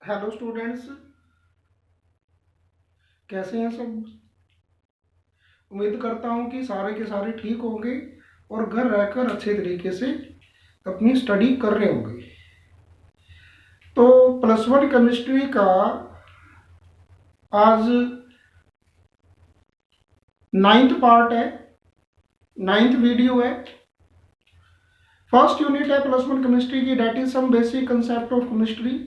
Hello students, कैसे हैं सब। उम्मीद करता हूं कि सारे के सारे ठीक होंगे और घर रहकर अच्छे तरीके से अपनी स्टडी कर रहे होंगे। तो प्लस वन केमिस्ट्री का आज नाइन्थ पार्ट है, नाइन्थ वीडियो है। फर्स्ट यूनिट है प्लस वन केमिस्ट्री की, that is some basic concept of chemistry.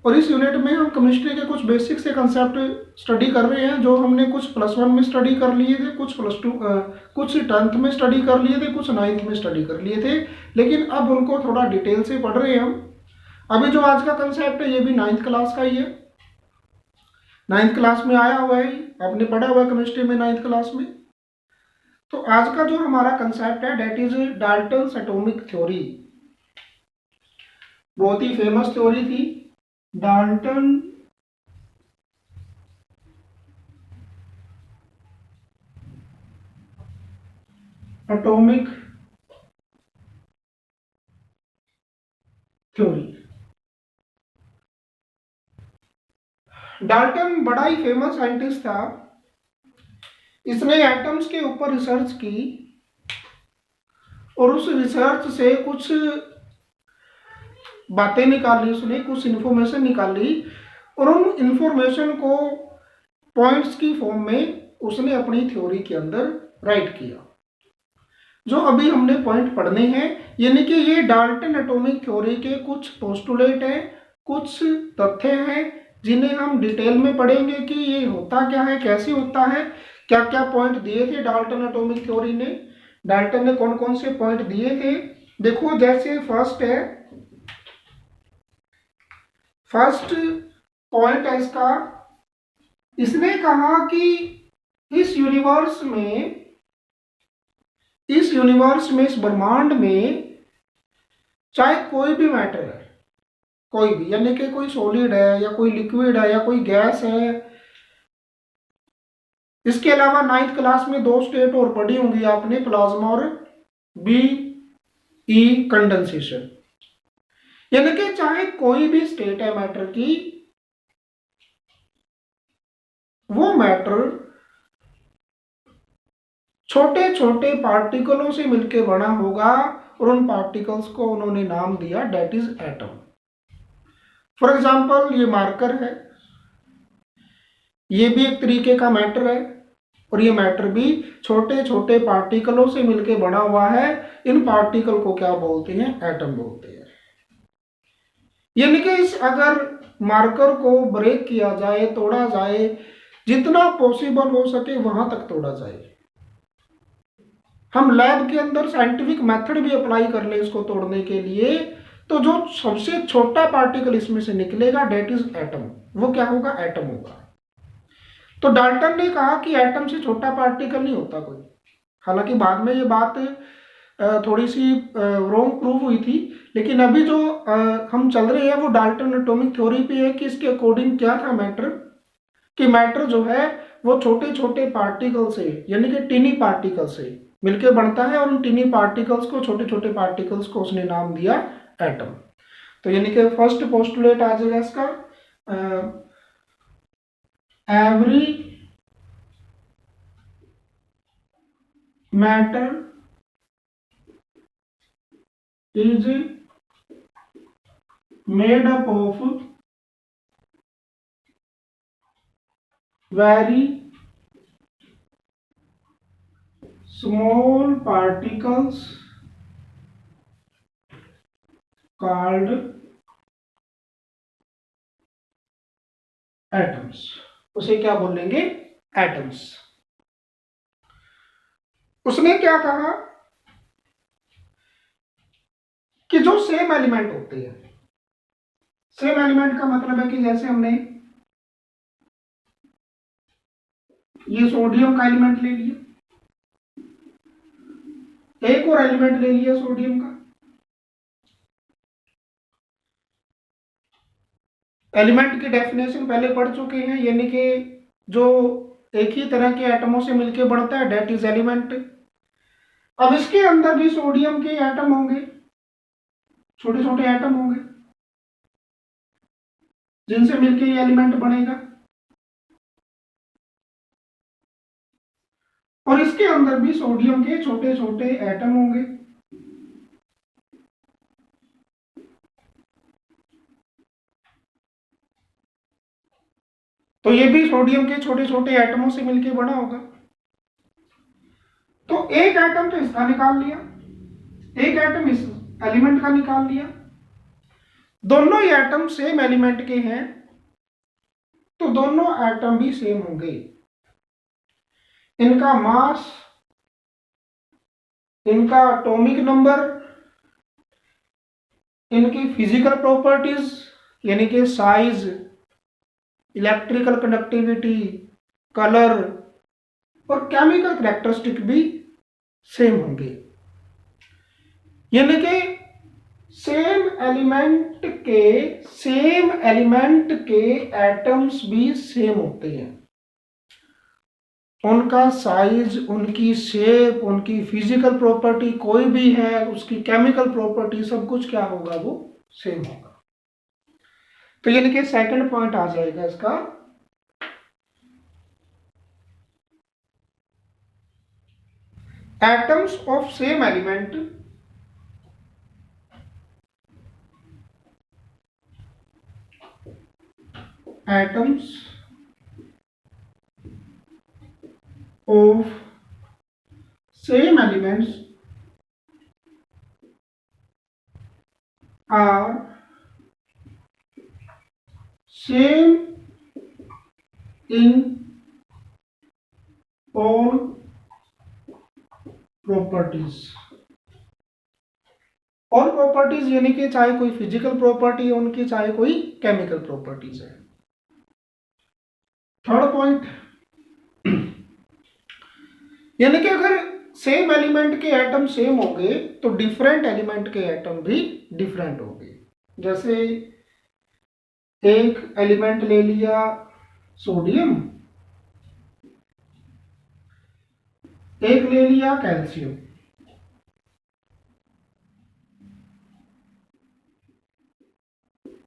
और इस यूनिट में हम केमिस्ट्री के कुछ बेसिक से कंसेप्ट स्टडी कर रहे हैं, जो हमने कुछ प्लस वन में स्टडी कर लिए थे, कुछ प्लस टू कुछ टेंथ में स्टडी कर लिए थे, कुछ नाइन्थ में स्टडी कर लिए थे। लेकिन अब उनको थोड़ा डिटेल से पढ़ रहे हैं हम। अभी जो आज का कंसेप्ट है ये भी नाइन्थ क्लास का ही है, नाइन्थ क्लास में आया हुआ है, आपने पढ़ा हुआ है केमिस्ट्री में नाइन्थ क्लास में। तो आज का जो हमारा कंसेप्ट है that is Dalton's atomic theory. बहुत ही फेमस थ्योरी थी डाल्टन एटॉमिक थ्योरी। डाल्टन बड़ा ही फेमस साइंटिस्ट था। इसने एटम्स के ऊपर रिसर्च की और उस रिसर्च से कुछ बातें निकाली, उसने कुछ इंफॉर्मेशन निकाली और उन इंफॉर्मेशन को पॉइंट्स की फॉर्म में उसने अपनी थ्योरी के अंदर राइट किया। जो अभी हमने पॉइंट पढ़ने हैं, यानी कि ये डाल्टन एटॉमिक थ्योरी के कुछ पोस्टुलेट हैं, कुछ तथ्य हैं जिन्हें हम डिटेल में पढ़ेंगे कि ये होता क्या है, कैसे होता है, क्या क्या पॉइंट दिए थे डाल्टन एटॉमिक थ्योरी ने, डाल्टन ने कौन कौन से पॉइंट दिए थे। देखो, जैसे फर्स्ट है, फर्स्ट पॉइंट है इसका, इसने कहा कि इस यूनिवर्स में, इस ब्रह्मांड में चाहे कोई भी मैटर है, कोई भी, यानी कि कोई सॉलिड है या कोई लिक्विड है या कोई गैस है। इसके अलावा नाइन्थ क्लास में दो स्टेट और पढ़ी होंगी आपने, प्लाज्मा और बी ई कंडेंसेशन। यानी कि चाहे कोई भी स्टेट है मैटर की, वो मैटर छोटे छोटे पार्टिकलों से मिलकर बना होगा और उन पार्टिकल्स को उन्होंने नाम दिया that is atom. For example, ये मार्कर है, ये भी एक तरीके का मैटर है और ये मैटर भी छोटे छोटे पार्टिकलों से मिलकर बना हुआ है। इन पार्टिकल को क्या बोलते हैं? एटम बोलते हैं। यानी कि इस अगर मार्कर को ब्रेक किया जाए, तोड़ा जाए, जितना पॉसिबल हो सके वहां तक तोड़ा जाए। हम लैब के अंदर साइंटिफिक मेथड भी अप्लाई कर ले इसको तोड़ने के लिए, तो जो सबसे छोटा पार्टिकल इसमें से निकलेगा डेट इज एटम। वो क्या होगा? एटम होगा। तो डाल्टन ने कहा कि एटम से छोटा पार्टिकल नहीं होता कोई। हालांकि बाद में ये बात थोड़ी सी रॉन्ग प्रूव हुई थी, लेकिन अभी जो हम चल रहे हैं वो डाल्टन एटॉमिक थ्योरी पे है कि इसके अकॉर्डिंग क्या था मैटर, कि मैटर जो है वो छोटे छोटे पार्टिकल से, यानी कि टिनी पार्टिकल से मिलकर बनता है और उन टिनी पार्टिकल्स को, छोटे छोटे पार्टिकल्स को उसने नाम दिया एटम। तो यानी कि फर्स्ट पोस्टुलेट आ जाएगा इसका, every matter is made up of very small particles called atoms। उसे क्या बोलेंगे? एटम्स। उसने क्या कहा कि जो सेम एलिमेंट होते हैं, सेम एलिमेंट का मतलब है कि जैसे हमने ये सोडियम का एलिमेंट ले लिया, एक और एलिमेंट ले लिया सोडियम का। एलिमेंट की डेफिनेशन पहले पढ़ चुके हैं, यानी कि जो एक ही तरह के एटमों से मिलकर बनता है डेट इज एलिमेंट। अब इसके अंदर भी सोडियम के एटम होंगे, छोटे छोटे एटम होंगे। जिनसे मिलके ये एलिमेंट बनेगा। और इसके अंदर भी सोडियम के छोटे छोटे एटम होंगे। तो ये भी सोडियम के छोटे छोटे एटमों से मिलके बना होगा। तो एक एटम तो इसका निकाल लिया, एक एटम इस एलिमेंट का निकाल लिया। दोनों ही एटम सेम एलिमेंट के हैं, तो दोनों एटम भी सेम होंगे। इनका मास, इनका एटॉमिक नंबर, इनकी फिजिकल प्रॉपर्टीज यानी कि साइज, इलेक्ट्रिकल कंडक्टिविटी, कलर और केमिकल कैरेक्टरिस्टिक भी सेम होंगे। यानी कि सेम एलिमेंट के एटम्स भी सेम होते हैं। उनका साइज, उनकी शेप, उनकी फिजिकल प्रॉपर्टी कोई भी है, उसकी केमिकल प्रॉपर्टी सब कुछ क्या होगा, वो सेम होगा। तो यानी कि सेकंड पॉइंट आ जाएगा इसका, atoms of same element of same elements are same in all properties। और प्रॉपर्टीज यानी कि चाहे कोई फिजिकल प्रॉपर्टी है उनकी, चाहे कोई केमिकल प्रॉपर्टीज है। थर्ड पॉइंट, यानी कि अगर सेम एलिमेंट के एटम सेम होंगे तो डिफरेंट एलिमेंट के एटम भी डिफरेंट होंगे। जैसे एक एलिमेंट ले लिया सोडियम, एक ले लिया कैल्शियम।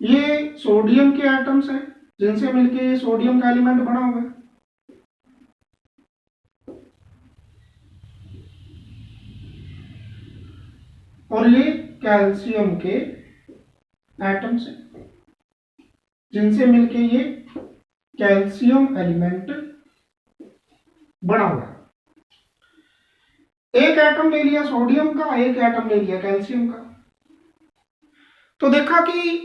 ये सोडियम के एटम्स हैं जिनसे मिलके सोडियम का एलिमेंट बना हुआ है। और ये कैल्शियम के एटम्स हैं जिनसे मिलके ये कैल्शियम एलिमेंट बना हुआ है। एक एटम ले लिया सोडियम का, एक एटम ले लिया कैल्शियम का, तो देखा कि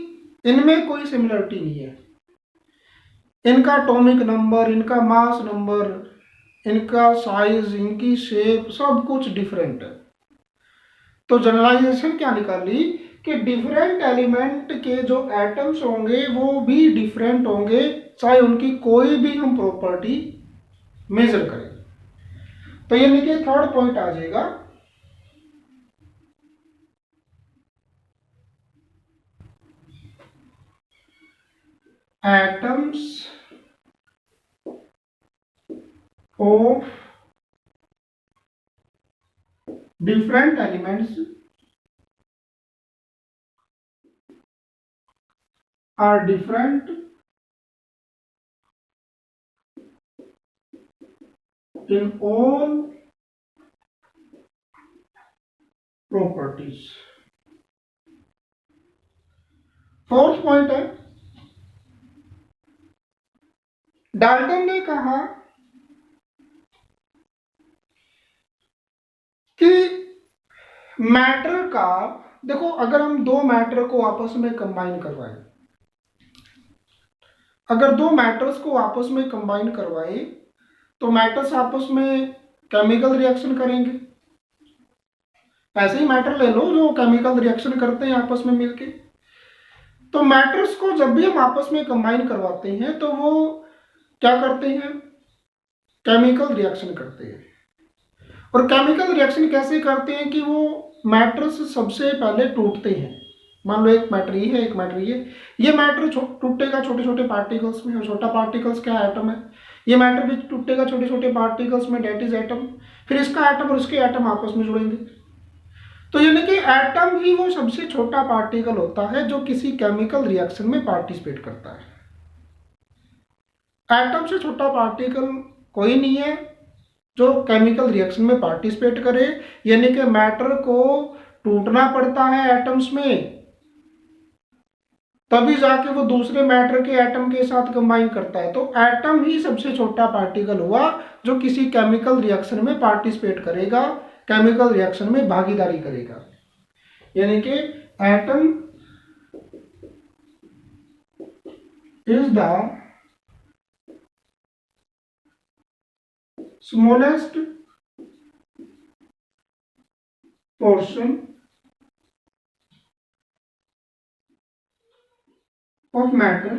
इनमें कोई सिमिलरिटी नहीं है। इनका एटॉमिक नंबर, इनका मास नंबर, इनका साइज, इनकी शेप सब कुछ डिफरेंट है। तो जनरलाइजेशन क्या निकाली कि डिफरेंट एलिमेंट के जो एटम्स होंगे वो भी डिफरेंट होंगे, चाहे उनकी कोई भी हम प्रॉपर्टी मेजर करें। तो ये लिखिए थर्ड पॉइंट आ जाएगा, atoms of different elements are different in all properties। Fourth point है, डाल्टन ने कहा कि मैटर का, देखो अगर हम दो मैटर को आपस में कंबाइन करवाएं, अगर दो मैटर्स को आपस में कंबाइन करवाएं तो मैटर्स आपस में केमिकल रिएक्शन करेंगे। ऐसे ही मैटर ले लो जो केमिकल रिएक्शन करते हैं आपस में मिलके। तो मैटर्स को जब भी हम आपस में कंबाइन करवाते हैं तो वो क्या करते हैं, केमिकल रिएक्शन करते हैं। और केमिकल रिएक्शन कैसे करते हैं कि वो मैटर्स सबसे पहले टूटते हैं। मान लो एक मैटर ये है, एक मैटर ये मैटर टूटेगा छोटे छोटे पार्टिकल्स में, और छोटा पार्टिकल्स क्या एटम है, ये मैटर भी टूटेगा छोटे छोटे पार्टिकल्स में, डेट इज एटम। फिर इसका एटम और उसके एटम आपस में जुड़ेंगे। तो यानी कि एटम ही वो सबसे छोटा पार्टिकल होता है जो किसी केमिकल रिएक्शन में पार्टिसिपेट करता है। एटम से छोटा पार्टिकल कोई नहीं है जो केमिकल रिएक्शन में पार्टिसिपेट करे, यानी कि मैटर को टूटना पड़ता है एटम्स में, तभी जाके वो दूसरे मैटर के एटम के साथ कंबाइन करता है। तो एटम ही सबसे छोटा पार्टिकल हुआ जो किसी केमिकल रिएक्शन में पार्टिसिपेट करेगा, केमिकल रिएक्शन में भागीदारी करेगा। यानी कि atom is the smallest portion of matter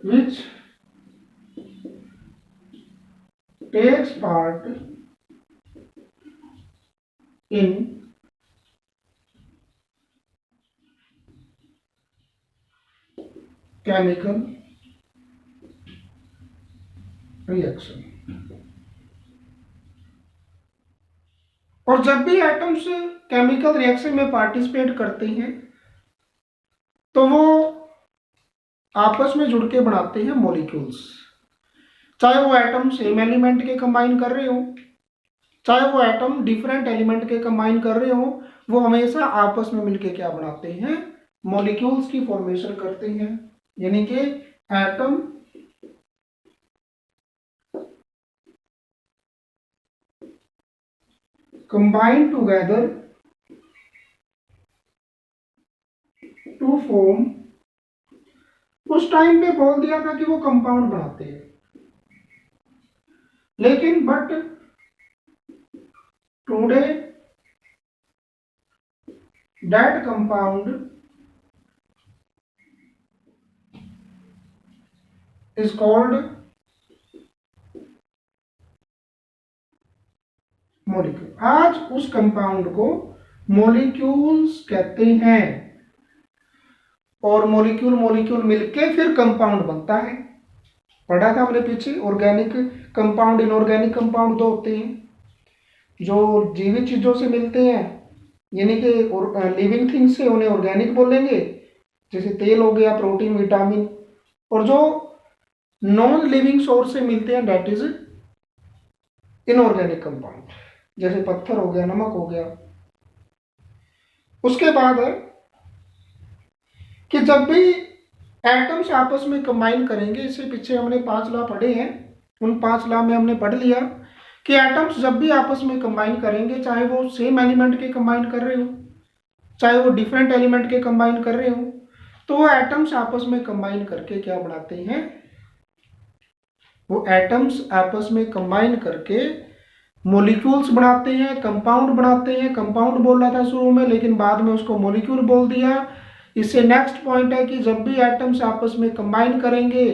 which takes part in chemical reaction। और जब भी एटम्स केमिकल रिएक्शन में पार्टिसिपेट करते हैं तो वो आपस में जुड़ के बनाते हैं मॉलिक्यूल्स, चाहे वो एटम सेम एलिमेंट के कंबाइन कर रहे हो, चाहे वो एटम डिफरेंट एलिमेंट के कंबाइन कर रहे हो, वो हमेशा आपस में मिलके क्या बनाते हैं, मॉलिक्यूल्स की फॉर्मेशन करते हैं। यानी कि atom combine together to form, उस टाइम पे बोल दिया था कि वो कंपाउंड बनाते हैं, लेकिन but today that compound is called molecule. आज उस कंपाउंड को मॉलिक्यूल्स कहते हैं, और मॉलिक्यूल मॉलिक्यूल मिलके फिर कंपाउंड बनता है। पढ़ा था हमने पीछे, ऑर्गेनिक कंपाउंड, इनऑर्गेनिक कंपाउंड दो होते हैं। जो जीवित चीजों से मिलते हैं यानी कि लिविंग थिंग्स से, उन्हें ऑर्गेनिक बोलेंगे, जैसे तेल हो गया, प्रोटीन, विटामिन। और जो नॉन लिविंग सोर्स से मिलते हैं दैट इज इनऑर्गेनिक कंपाउंड, जैसे पत्थर हो गया, नमक हो गया। उसके बाद है कि जब भी एटम्स आपस में कंबाइन करेंगे, इससे पीछे हमने 5 लॉ पढ़े हैं, उन 5 लॉ में हमने पढ़ लिया कि एटम्स जब भी आपस में कंबाइन करेंगे, चाहे वो सेम एलिमेंट के कंबाइन कर रहे हो, चाहे वो डिफरेंट एलिमेंट के कंबाइन कर रहे हो, तो वो एटम्स आपस में कंबाइन करके क्या बनाते हैं, वो एटम्स आपस में कंबाइन करके मॉलिक्यूल्स बनाते हैं, कंपाउंड बनाते हैं। कंपाउंड बोल रहा था शुरू में, लेकिन बाद में उसको मॉलिक्यूल बोल दिया। इससे नेक्स्ट पॉइंट है कि जब भी एटम्स आपस में कंबाइन करेंगे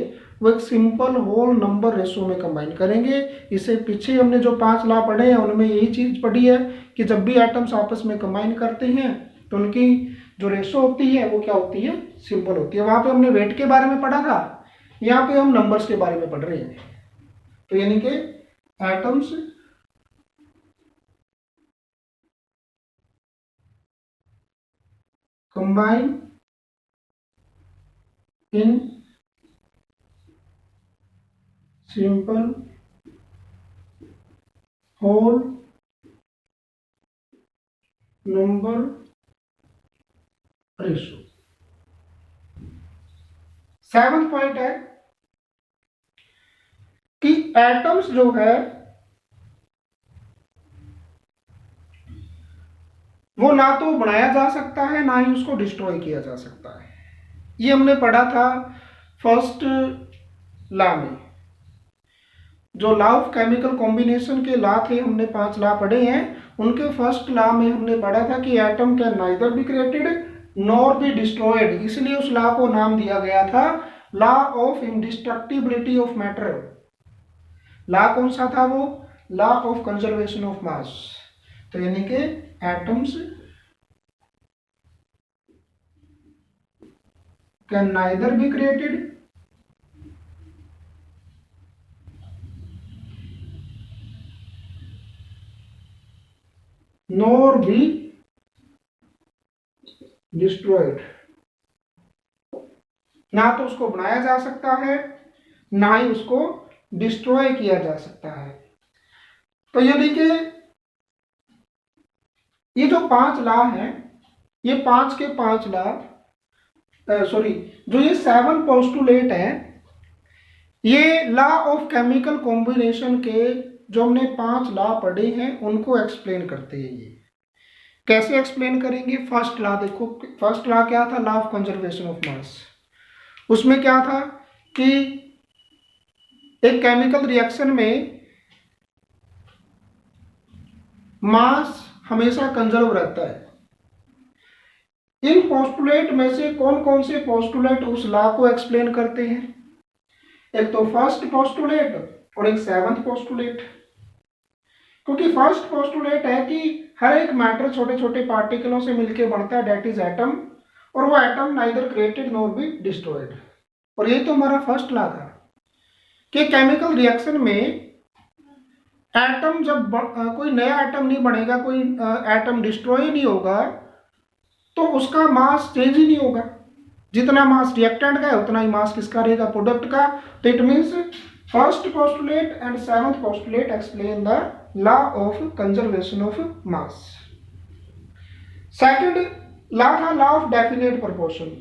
वो एक सिंपल होल नंबर रेशो में कंबाइन करेंगे। इससे पीछे हमने जो 5 लॉ पढ़े हैं उनमें यही चीज पढ़ी है कि जब भी एटम्स आपस में कंबाइन करते हैं तो उनकी जो रेशो होती है वो क्या होती है, सिंपल होती है। वहां पे हमने वेट के बारे में पढ़ा था, यहाँ पे हम नंबर्स के बारे में पढ़ रहे हैं। तो यानी कि atoms combine in simple whole number ratio। 7th point है कि एटम्स जो है वो ना तो बनाया जा सकता है ना ही उसको डिस्ट्रॉय किया जा सकता है। ये हमने पढ़ा था फर्स्ट लॉ में। जो लॉ ऑफ केमिकल कॉम्बिनेशन के लॉ थे, हमने 5 लॉ पढ़े हैं, उनके फर्स्ट लॉ में हमने पढ़ा था कि atom can neither be created nor be destroyed, इसलिए उस लॉ को नाम दिया गया था law of indestructibility of matter. Law कौन सा था वो, law of conservation of mass. तो यानी कि atoms can neither be created nor be destroyed। ना तो उसको बनाया जा सकता है, ना ही उसको डिस्ट्रॉय किया जा सकता है। तो ये देखिए, ये जो 5 लॉ है, ये 5 के 5 लॉ, सॉरी, जो ये 7 पोस्टुलेट है, ये लॉ ऑफ केमिकल कॉम्बिनेशन के जो हमने 5 लॉ पढ़े हैं उनको एक्सप्लेन करते हैं। ये कैसे एक्सप्लेन करेंगे? फर्स्ट लॉ देखो, फर्स्ट लॉ क्या था? लॉ ऑफ कंजर्वेशन ऑफ मास। उसमें क्या था कि एक केमिकल रिएक्शन में मास हमेशा कंजर्व रहता है। इन पोस्टुलेट में से कौन कौन से पोस्टुलेट उस लॉ को एक्सप्लेन करते हैं? एक तो फर्स्ट पोस्टुलेट और एक 7th पोस्टुलेट। क्योंकि फर्स्ट पोस्टुलेट है कि हर एक मैटर छोटे छोटे पार्टिकलों से मिलकर बनता है, डेट इज एटम, और वो atom neither created nor be destroyed. और ये तो हमारा फर्स्ट लॉ था कि केमिकल रिएक्शन में एटम जब कोई नया एटम नहीं बनेगा, कोई एटम डिस्ट्रॉय नहीं होगा, तो उसका मास चेंज ही नहीं होगा। जितना मास रिएक्टेंट का है उतना ही मास किसका रहेगा? प्रोडक्ट का। तो it means first postulate and 7th postulate explain the law of conservation of mass. Second law था law of definite proportion.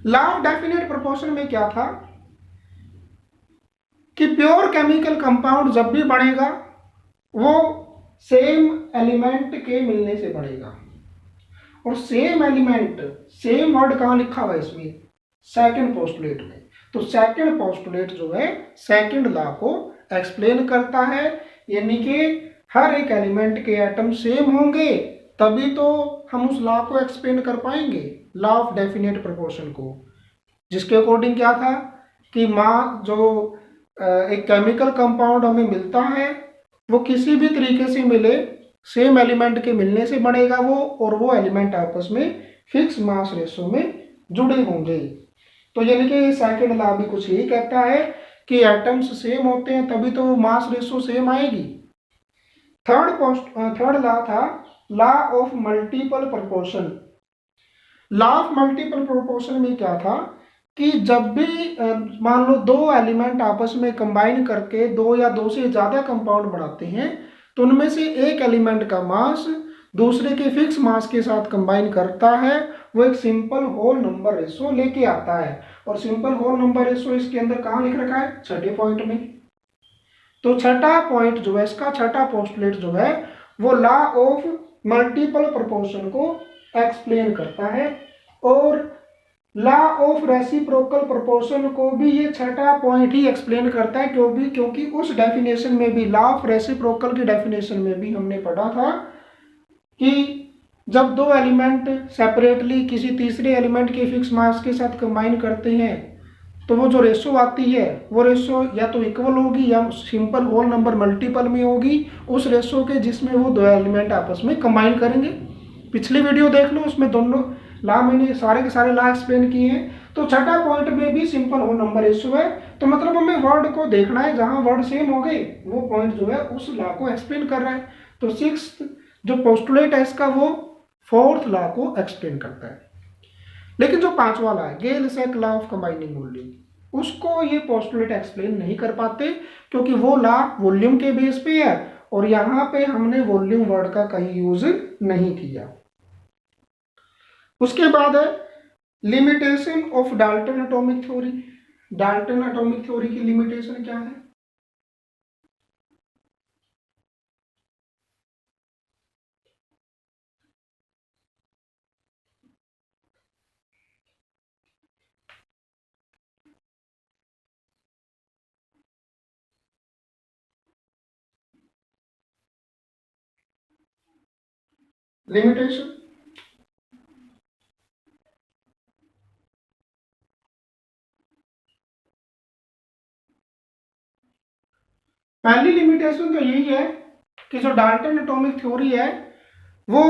Law of definite proportion में क्या था कि प्योर केमिकल कंपाउंड जब भी बनेगा वो सेम एलिमेंट के मिलने से बनेगा। और सेम एलिमेंट, सेम वर्ड कहाँ लिखा हुआ है इसमें? सेकंड पोस्टुलेट में। तो सेकंड पोस्टुलेट जो है सेकंड लॉ को एक्सप्लेन करता है, यानी कि हर एक एलिमेंट के एटम सेम होंगे तभी तो हम उस लॉ को एक्सप्लेन कर पाएंगे, लॉ ऑफ डेफिनेट प्रोपोर्शन को, जिसके अकॉर्डिंग क्या था कि जो एक केमिकल कंपाउंड हमें मिलता है वो किसी भी तरीके से मिले, सेम एलिमेंट के मिलने से बनेगा वो, और वो एलिमेंट आपस में फिक्स मास रेशो में जुड़े होंगे। तो यानी कि सेकंड लॉ भी कुछ यही कहता है कि एटम्स सेम होते हैं तभी तो मास रेशो सेम आएगी। थर्ड लॉ था law of multiple proportion. Law of multiple proportion में क्या था कि जब भी मान लो 2 एलिमेंट आपस में कंबाइन करके 2 या 2 से ज्यादा कंपाउंड बनाते हैं, तो उनमें से एक एलिमेंट का मास दूसरे के फिक्स मास के साथ कंबाइन करता है, वो एक सिंपल होल नंबर रेशो लेके आता है। और सिंपल होल नंबर रेशो इसके अंदर कहाँ लिख रखा है? छठे पॉइंट में। तो छठा पॉइंट जो है, इसका छठा पोस्टुलेट जो है वो लॉ ऑफ मल्टीपल प्रोपोर्शन को एक्सप्लेन करता है। और लॉ ऑफ रेसिप्रोकल प्रोपोर्शन को भी ये छठा पॉइंट ही एक्सप्लेन करता है, क्योंकि उस डेफिनेशन में भी, लॉ ऑफ रेसिप्रोकल की डेफिनेशन में भी हमने पढ़ा था कि जब 2 एलिमेंट सेपरेटली किसी तीसरे एलिमेंट के फिक्स मास के साथ कंबाइन करते हैं तो वो जो रेशो आती है वो रेशो या तो इक्वल होगी या सिंपल होल नंबर मल्टीपल में होगी उस रेशो के जिसमें वो 2 एलिमेंट आपस में कंबाइन करेंगे। पिछली वीडियो देख लो, उसमें दोनों लॉ मैंने सारे के सारे लॉ एक्सप्लेन किए हैं। तो छठा पॉइंट में भी सिंपल होल नंबर रेशो है, तो मतलब हमें वर्ड को देखना है, जहां वर्ड सेम हो गए वो पॉइंट जो है उस लॉ को एक्सप्लेन कर रहा है। तो 6th जो पोस्टुलेट है इसका वो 4th लॉ को एक्सप्लेन करता है। लेकिन जो 5वां लॉ है, गेल-लेसैक लॉ ऑफ कंबाइनिंग वॉल्यूम, उसको ये पोस्टुलेट एक्सप्लेन नहीं कर पाते क्योंकि वो लॉ वॉल्यूम के बेस पे है और यहाँ पे हमने वॉल्यूम वर्ड का कहीं यूज नहीं किया। उसके बाद है limitation of Dalton atomic theory. Dalton atomic theory की लिमिटेशन क्या है? लिमिटेशन पहली लिमिटेशन तो यही है कि जो डाल्टन एटॉमिक थ्योरी है वो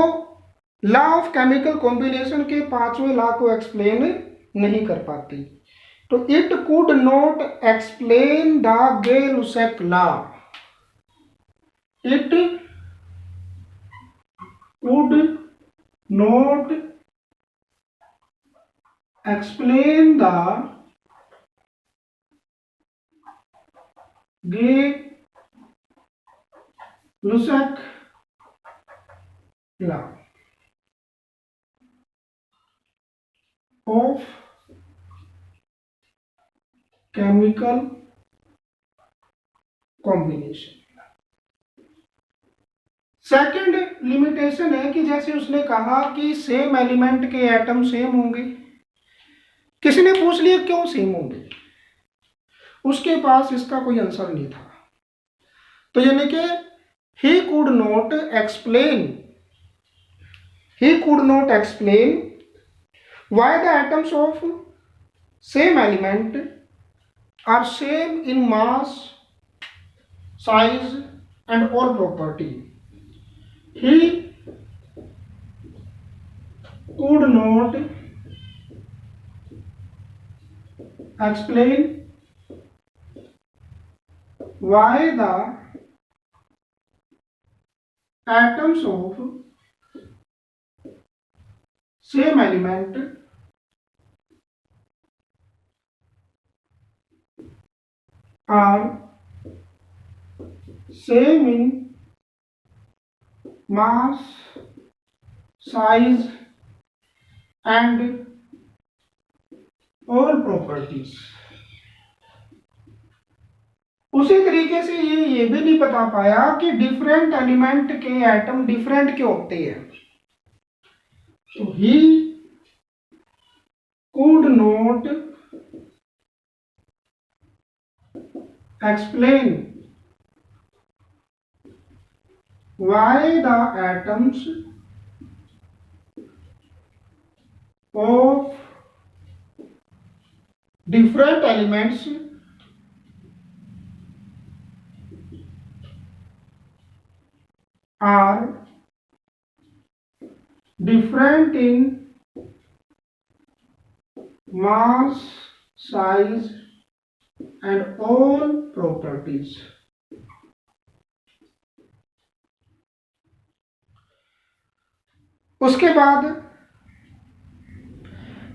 लॉ ऑफ केमिकल कॉम्बिनेशन के 5वें लॉ को एक्सप्लेन नहीं कर पाती। तो it could not explain the Gay-Lussac law. It could not explain the Gay-Lussac law of chemical combination। Second limitation है कि जैसे उसने कहा कि सेम एलिमेंट के एटम सेम होंगे, किसी ने पूछ लिया क्यों सेम होंगे, उसके पास इसका कोई आंसर नहीं था। तो यानी कि he could not explain why the atoms of same element are same in mass, size and all property। He could not explain why the atoms of same element are same in mass, size and all properties। उसी तरीके से ये भी नहीं बता पाया कि different element के एटम डिफरेंट क्यों होते हैं। तो ही could not explain why the atoms of different elements are different in mass, size and all properties। उसके बाद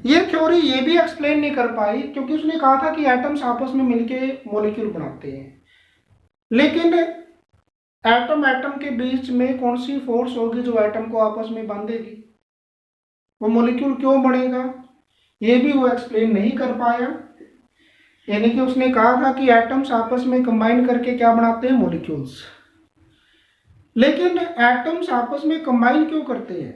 ये थ्योरी ये भी एक्सप्लेन नहीं कर पाई क्योंकि उसने कहा था कि एटम्स आपस में मिलके मॉलिक्यूल बनाते हैं, लेकिन एटम एटम के बीच में कौन सी फोर्स होगी जो एटम को आपस में बांधेगी, वो मॉलिक्यूल क्यों बनेगा, ये भी वो एक्सप्लेन नहीं कर पाया। यानी कि उसने कहा था कि एटम्स आपस में कंबाइन करके क्या बनाते हैं, मॉलिक्यूल्स। लेकिन एटम्स आपस में कंबाइन क्यों करते हैं,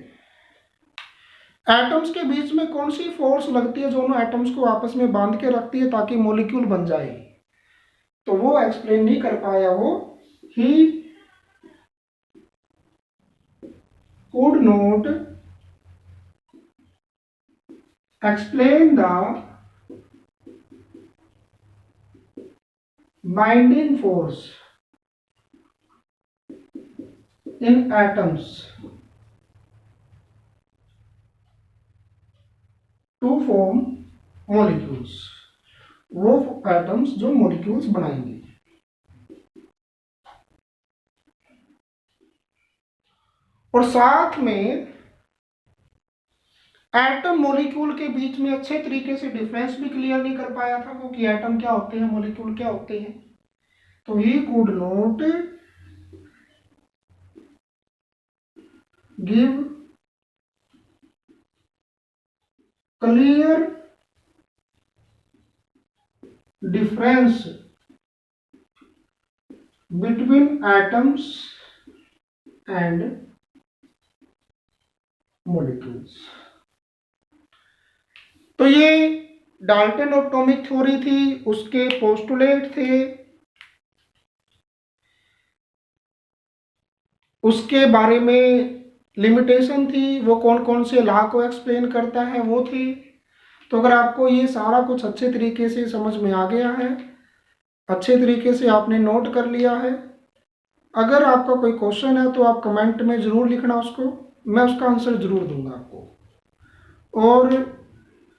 एटम्स के बीच में कौन सी फोर्स लगती है जो उन एटम्स को आपस में बांध के रखती है ताकि मॉलिक्यूल बन जाए, तो वो एक्सप्लेन नहीं कर पाया। वो ही could not explain the binding force in atoms to form molecules। वो एटम्स जो मॉलिक्यूल्स बनाएंगे। और साथ में एटम मॉलिक्यूल के बीच में अच्छे तरीके से डिफरेंस भी क्लियर नहीं कर पाया था वो कि एटम क्या होते हैं, मॉलिक्यूल क्या होते हैं। तो he could not give clear difference between atoms and molecules. तो ये डाल्टन एटॉमिक थ्योरी थी, उसके पोस्टुलेट थे, उसके बारे में लिमिटेशन थी, वो कौन कौन से लॉ को एक्सप्लेन करता है वो थी। तो अगर आपको ये सारा कुछ अच्छे तरीके से समझ में आ गया है, अच्छे तरीके से आपने नोट कर लिया है, अगर आपका कोई क्वेश्चन है तो आप कमेंट में ज़रूर लिखना उसको, मैं उसका आंसर ज़रूर दूंगा आपको। और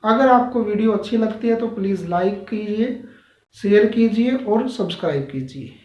अगर आपको वीडियो अच्छी लगती है तो प्लीज़ लाइक कीजिए, शेयर कीजिए और सब्सक्राइब कीजिए।